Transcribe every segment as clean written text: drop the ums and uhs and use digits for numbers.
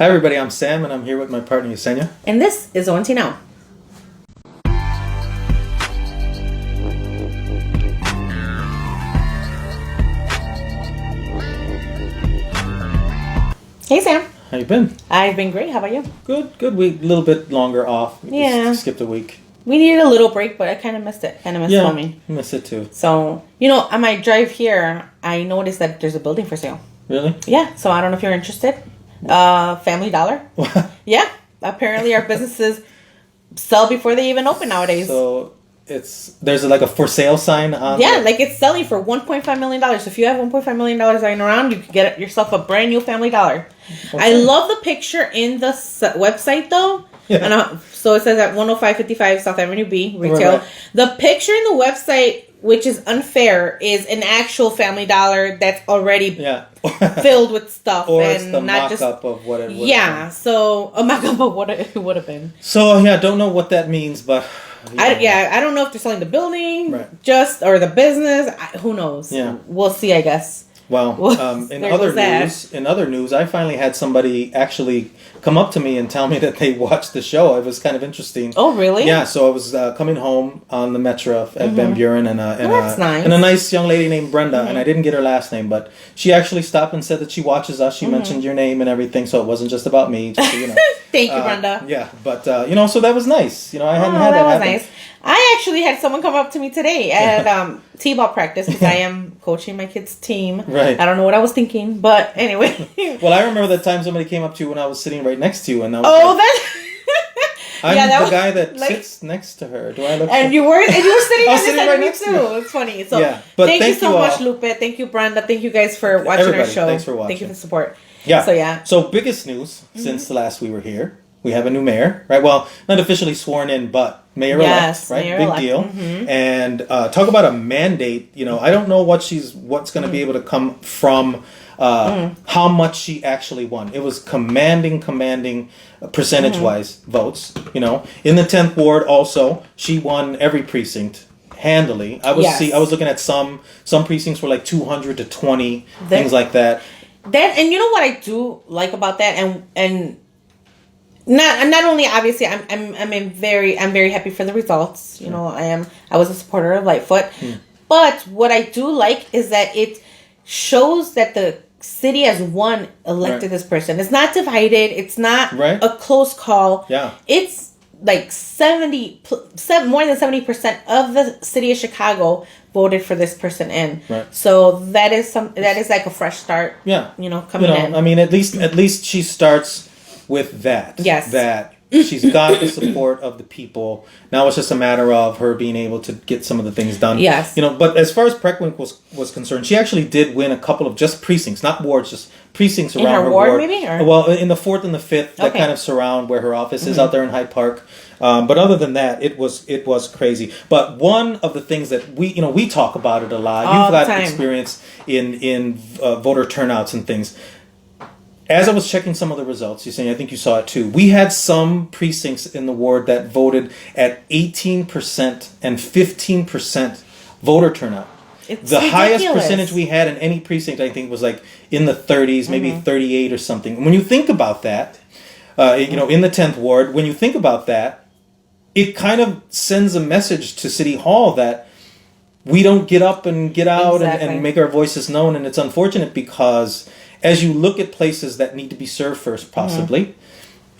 Hi everybody, I'm Sam and I'm here with my partner Yesenia. And this is ONT Now. Hey Sam. How you been? I've been great. How about you? Good week. A little bit longer off. We just skipped a week. We needed a little break, but I kind of missed it. Kind of missed filming. I miss it too. So, on my drive here, I noticed that there's a building for sale. Really? Yeah. So I don't know if you're interested. Family Dollar. What? Yeah. Apparently our businesses sell before they even open nowadays. So there's like a for sale sign on. Yeah, like it's selling for $1.5 million. If you have $1.5 million lying around, you can get yourself a brand new Family Dollar. Okay. I love the picture in the website though. Yeah. So it says at 10555 South Avenue B, retail. Right. The picture in the website, which is unfair, is an actual Family Dollar that's already filled with stuff. Or and it's the not mock-up of what it would have been. So a mock-up of what it would have been. So, don't know what that means, but... I don't know if they're selling the building, or the business. Who knows? Yeah. We'll see, I guess. Well, in other news, I finally had somebody actually come up to me and tell me that they watched the show. It was kind of interesting. Oh, really? Yeah. So I was coming home on the Metro at Van Buren, and that's nice. And a nice young lady named Brenda, and I didn't get her last name, but she actually stopped and said that she watches us. She mentioned your name and everything, so it wasn't just about me. Just, Thank you, Brenda. Yeah, but so that was nice. I hadn't had that happen. Nice. I actually had someone come up to me today at t-ball practice because I am coaching my kids' team. Right. I don't know what I was thinking, but anyway. Well, I remember the time somebody came up to you when I was sitting right next to you, and I was I'm the guy that sits next to her. Do I look? And you were sitting right next to me too. It's funny. So but thank you so much, Lupe. Thank you, Brenda. Thank you guys for watching our show. Thanks for watching. Thank you for the support. Yeah. So biggest news since the last we were here. We have a new mayor, right? Well, not officially sworn in, but mayor-elect, right? Big deal. Mm-hmm. And talk about a mandate. I don't know what's going to be able to come from how much she actually won. It was commanding percentage-wise votes. In the 10th ward also, she won every precinct handily. I was looking at some precincts were like 200 to 20, things like that. And you know what I do like about that, and not only obviously I'm very happy for the results. I was a supporter of Lightfoot, but what I do like is that it shows that the city has elected this person. It's not divided. It's not a close call. Yeah, it's like more than 70% of the city of Chicago voted for this person in. Right. So that is like a fresh start. Yeah, coming in. I mean, at least she starts with that. Yes. That she's got the support of the people. Now it's just a matter of her being able to get some of the things done. Yes. But as far as Preckwinkle was concerned, she actually did win a couple of just precincts, not wards, just precincts around her ward. Maybe? Or? Well, in the 4th and the 5th that kind of surround where her office is out there in Hyde Park. But other than that, it was crazy. But one of the things that we talk about it a lot. You've got experience in voter turnouts and things. As I was checking some of the results, I think you saw it too. We had some precincts in the ward that voted at 18% and 15% voter turnout. It's the ridiculous. Highest percentage we had in any precinct, I think, was like in the 30s, maybe 38 or something. And when you think about that, in the 10th ward, when you think about that, it kind of sends a message to City Hall that we don't get up and get out and make our voices known. And it's unfortunate because as you look at places that need to be served first, possibly,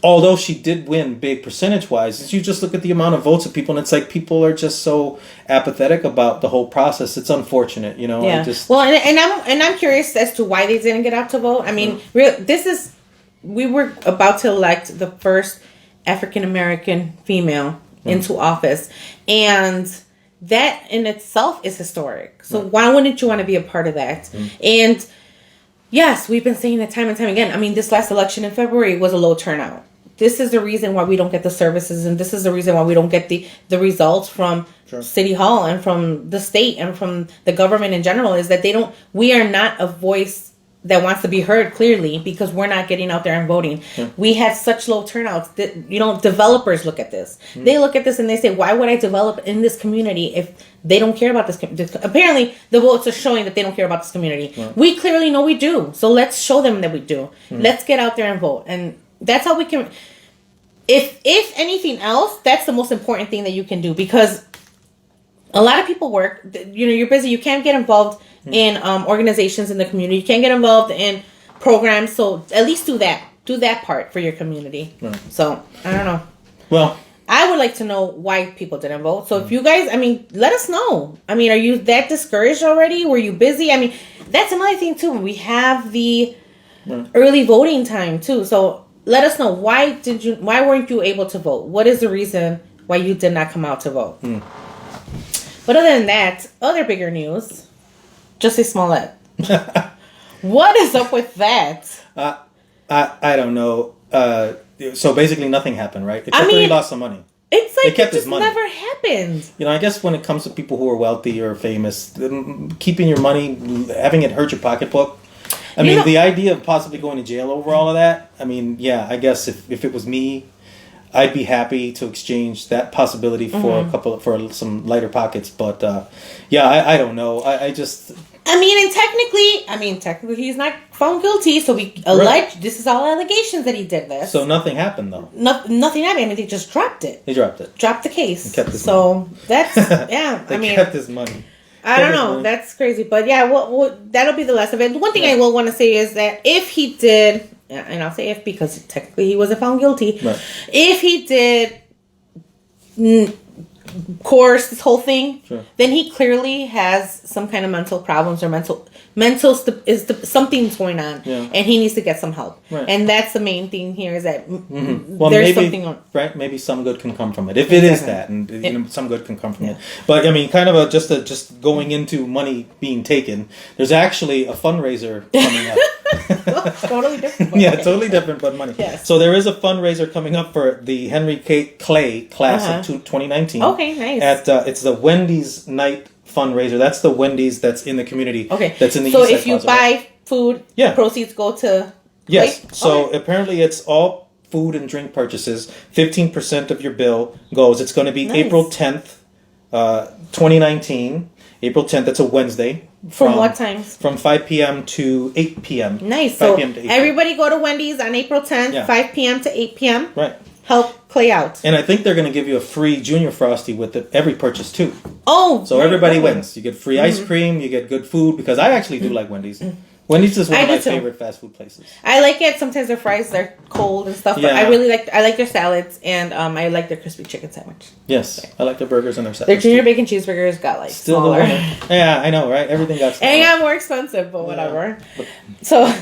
although she did win big percentage-wise, you just look at the amount of votes of people, and it's like people are just so apathetic about the whole process. It's unfortunate, Yeah. And I'm curious as to why they didn't get out to vote. I mean, we were about to elect the first African-American female into office, and that in itself is historic. So why wouldn't you want to be a part of that? And yes, we've been saying it time and time again. I mean, this last election in February was a low turnout. This is the reason why we don't get the services, and this is the reason why we don't get the results from City Hall and from the state and from the government in general, is that we are not a voice that wants to be heard clearly because we're not getting out there and voting. We had such low turnouts that, developers look at this. They look at this and they say, why would I develop in this community if they don't care about this? Apparently, the votes are showing that they don't care about this community. We clearly know we do. So let's show them that we do. Let's get out there and vote. And that's how we can. If anything else, that's the most important thing that you can do, because a lot of people work. You're busy. You can't get involved in organizations in the community. You can't get involved in programs. So at least do that. Do that part for your community. Right. So I don't know. Well, I would like to know why people didn't vote. So if you guys, let us know. Are you that discouraged already? Were you busy? That's another thing too. We have the early voting time too. So let us know, why weren't you able to vote? What is the reason why you did not come out to vote? But other than that, other bigger news, Jussie Smollett. What is up with that? I don't know. So basically nothing happened, right? Except that he lost some money. It's like it just never happened. I guess when it comes to people who are wealthy or famous, keeping your money, having it hurt your pocketbook. The idea of possibly going to jail over all of that, I guess if it was me, I'd be happy to exchange that possibility for for some lighter pockets. But I don't know. I just. Technically he's not found guilty, so we allege this is all allegations that he did this. So nothing happened though. Nothing happened. They just dropped it. They dropped it. Dropped the case. And kept his money. That's They kept his money. I don't know. Money. That's crazy, but that'll be the last of it. One thing I will want to say is that if he did, and I'll say if because technically he wasn't found guilty. Right. If he did. Course this whole thing, then he clearly has some kind of mental problems or something's going on, and he needs to get some help. Right. And that's the main thing here is that there's something on. Right, maybe some good can come from it if it is that, and some good can come from it. But kind of just going into money being taken. There's actually a fundraiser coming up. Totally different. Totally different, but money. Yes. So there is a fundraiser coming up for the Henry Clay class of 2019. Okay, nice. It's the Wendy's night fundraiser. That's the Wendy's that's in the community. Okay. That's in the So East if you buy food, proceeds go to. Yes. So apparently it's all food and drink purchases. 15% of your bill goes. It's going to be April 10th, 2019. April 10th. That's a Wednesday. From what times? From 5 p.m. to 8 p.m. Nice. So everybody go to Wendy's on April 10th, 5 p.m. to 8 p.m. Right. Help Clay out. And I think they're going to give you a free Junior Frosty with every purchase too. Oh. So everybody wins. You get free ice cream. You get good food because I actually do like Wendy's. Wendy's is one of my favorite fast food places. I like it. Sometimes their fries, they're cold and stuff. But I really like their salads, and I like their crispy chicken sandwich. Yes, I like their burgers and their salads. Their junior bacon cheeseburgers got still smaller. Yeah, I know, right? Everything got smaller. And it got more expensive, but whatever. So,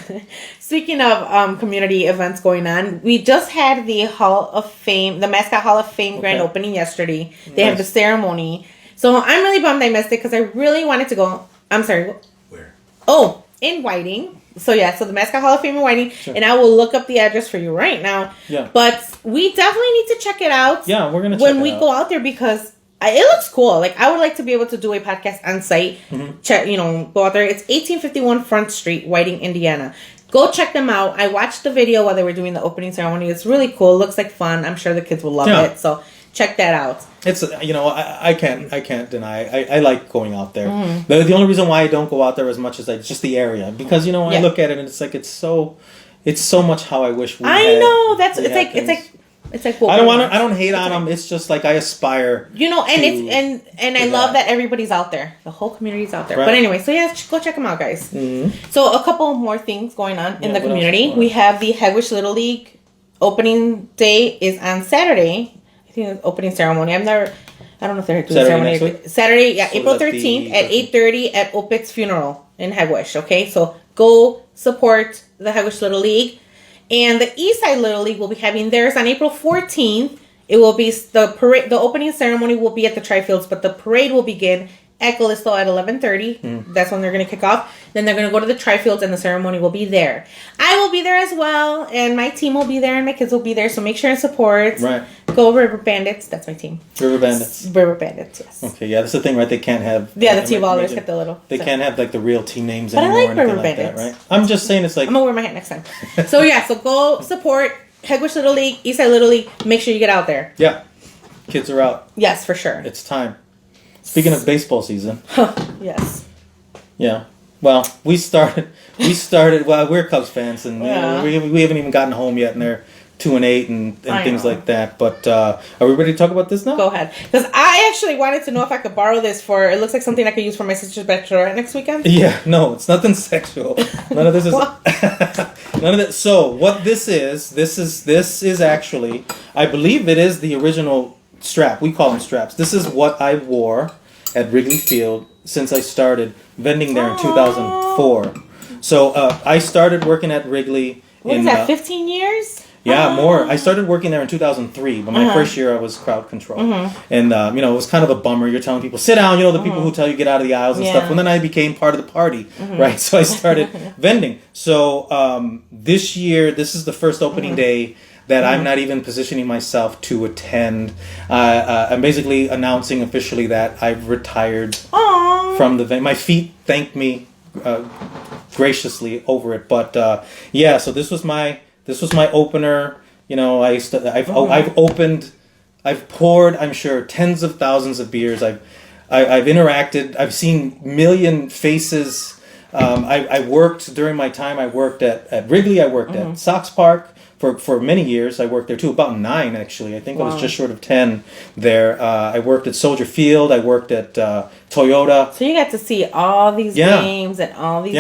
speaking of community events going on, we just had the Mascot Hall of Fame grand opening yesterday. They had the ceremony. So I'm really bummed I missed it because I really wanted to go. I'm sorry. Where? Oh. In Whiting. So the Mascot Hall of Fame in Whiting. Sure. And I will look up the address for you right now. Yeah. But we definitely need to check it out. Yeah, we're going to check it out. When we go out there because it looks cool. I would like to be able to do a podcast on site. Check, go out there. It's 1851 Front Street, Whiting, Indiana. Go check them out. I watched the video while they were doing the opening ceremony. It's really cool. It looks like fun. I'm sure the kids will love it. So check that out. It's I can't deny I like going out there. The only reason why I don't go out there as much as just the area because when I look at it and it's like it's so much how I wish we. I know that's it's like I don't hate on them. It's just like I aspire. And I love that everybody's out there. The whole community's out there. Right. But anyway, so go check them out, guys. So a couple more things going on in the community. We have the Hegewisch Little League opening day is on Saturday. Opening ceremony. I don't know if they're doing ceremony. Saturday, April 13th at 8:30 at Opit's funeral in Hegewisch. Okay, so go support the Hegewisch Little League, and the Eastside Little League will be having theirs on April 14th. It will be the parade. The opening ceremony will be at the Tri-Fields, but the parade will begin at Callisto at 11:30. That's when they're going to kick off. Then they're going to go to the Tri-Fields and the ceremony will be there. I will be there as well, and my team will be there, and my kids will be there. So make sure and support. Right. Go River Bandits. That's my team. River Bandits. River Bandits. Yes. Okay. Yeah, that's the thing, right? They can't have. Yeah, the T-ballers get the little. They can't have the real team names but anymore. I like River like Bandits. That, right? I'm just saying it's like. I'm gonna wear my hat next time. So go support Hegewisch Little League, Eastside Little League. Make sure you get out there. Yeah, kids are out. Yes, for sure. It's time. Speaking of baseball season. Yes. Yeah. Well, we started. Well, we're Cubs fans, and we haven't even gotten home yet, and 2-8 and things like that. But are we ready to talk about this now? Go ahead. Because I actually wanted to know if I could borrow this for, it looks like something I could use for my sister's bachelorette next weekend. Yeah, no, it's nothing sexual. None of this is... None of that. So what this is actually, I believe it is the original strap. We call them straps. This is what I wore at Wrigley Field since I started vending there in 2004. So I started working at Wrigley. What is that, 15 years? Yeah, more. I started working there in 2003, but my first year I was crowd control. And, it was kind of a bummer. You're telling people, sit down, the people who tell you get out of the aisles and stuff. And then I became part of the party, right? So I started vending. So this year, this is the first opening day that I'm not even positioning myself to attend. I'm basically announcing officially that I've retired from the vending. My feet thanked me graciously over it. But so this was my opener. I've poured, I'm sure, tens of thousands of beers. I've interacted. I've seen million faces. I worked during my time. I worked at Wrigley. I worked at Sox Park for many years. I worked there too, about 9 actually. I think I was just short of 10 there. I worked at Soldier Field. I worked at Toyota. So you got to see all these games and all these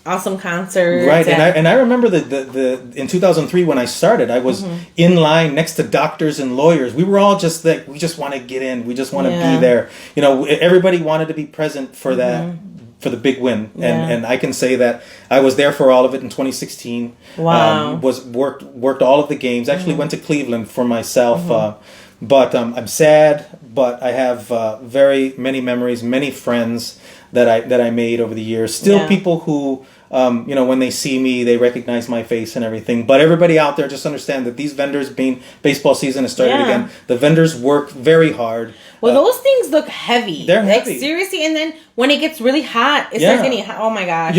awesome concerts. Right, and I remember the in 2003 when I started, I was in line next to doctors and lawyers. We were all just like, we just want to get in. We just want to be there. Everybody wanted to be present for that. For the big win, and I can say that I was there for all of it in 2016. Wow! Worked all of the games. Actually went to Cleveland for myself, but I'm sad. But I have very many memories, many friends that I made over the years. Still, people who when they see me, they recognize my face and everything. But everybody out there, just understand that these vendors, being baseball season has started again, the vendors work very hard. Well, those things look heavy. They're heavy. Like, seriously, and then when it gets really hot, it starts getting hot. Oh my gosh.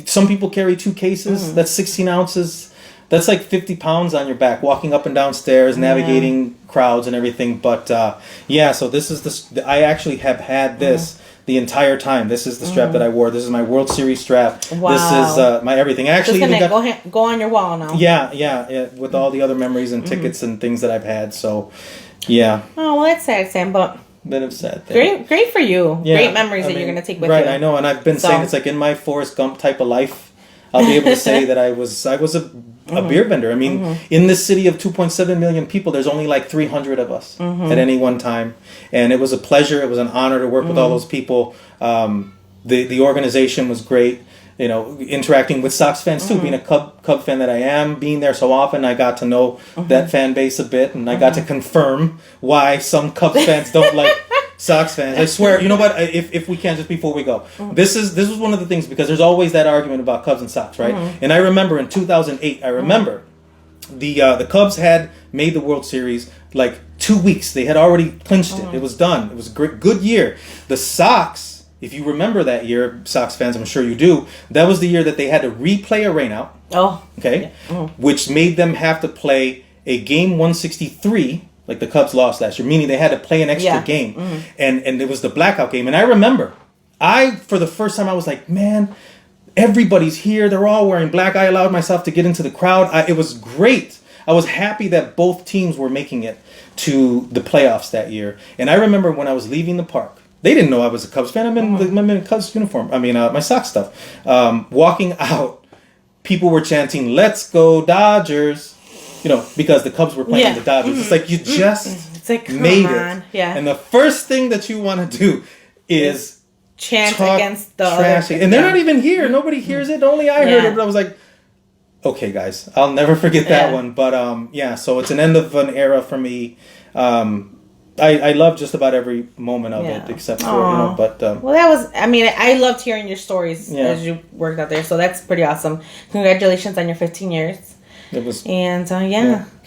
Some people carry 2 cases. That's 16 ounces. That's like 50 pounds on your back, walking up and down stairs, navigating crowds and everything. But so this is I actually have had this the entire time. This is the strap that I wore. This is my World Series strap. Wow. This is my everything. Actually, go on your wall now. Yeah, with all the other memories and tickets and things that I've had. So, yeah. Oh, well, that's sad, Sam, but... Bit of sad thing. Great for you. Yeah, great memories that you're going to take with you. Right, I know. And I've been saying it's like in my Forrest Gump type of life, I'll be able to say that I was a beer vendor. I mean, in this city of 2.7 million people, there's only like 300 of us at any one time. And it was a pleasure. It was an honor to work with all those people. The organization was great. Interacting with Sox fans too. Being a Cub fan that I am, being there so often, I got to know that fan base a bit, and I got to confirm why some Cubs fans don't like Sox fans. I swear, you know what? If we can, just before we go, this was one of the things, because there's always that argument about Cubs and Sox, right? And I remember in 2008, the Cubs had made the World Series like 2 weeks. They had already clinched it. It was done. It was a good year. The Sox. If you remember that year, Sox fans, I'm sure you do, that was the year that they had to replay a rainout. Oh. Okay? Yeah. Which made them have to play a game 163, like the Cubs lost last year, meaning they had to play an extra game. And it was the blackout game. And I remember, for the first time, I was like, man, everybody's here. They're all wearing black. I allowed myself to get into the crowd. It was great. I was happy that both teams were making it to the playoffs that year. And I remember when I was leaving the park, they didn't know I was a Cubs fan. I'm in a Cubs uniform. I mean, my Sox stuff. Walking out, people were chanting, "Let's go Dodgers!" Because the Cubs were playing the Dodgers. It's like you just made it. Yeah. And the first thing that you want to do is chant against the trash. And they're not even here. Nobody hears it. Only I heard it. But I was like, okay, guys, I'll never forget that one. But so it's an end of an era for me. I love just about every moment of it, except for, well, that was, I loved hearing your stories as you worked out there, so that's pretty awesome. Congratulations on your 15 years. It was. And,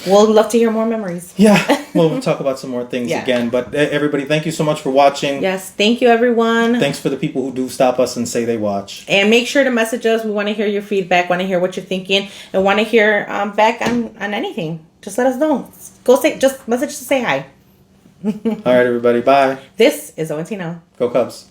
we'll love to hear more memories. Yeah, we'll talk about some more things again, but everybody, thank you so much for watching. Yes, thank you, everyone. Thanks for the people who do stop us and say they watch. And make sure to message us. We want to hear your feedback, want to hear what you're thinking, and want to hear back on anything. Just let us know. Just message to say hi. All right, everybody. Bye. This is ONT Now. Go Cubs.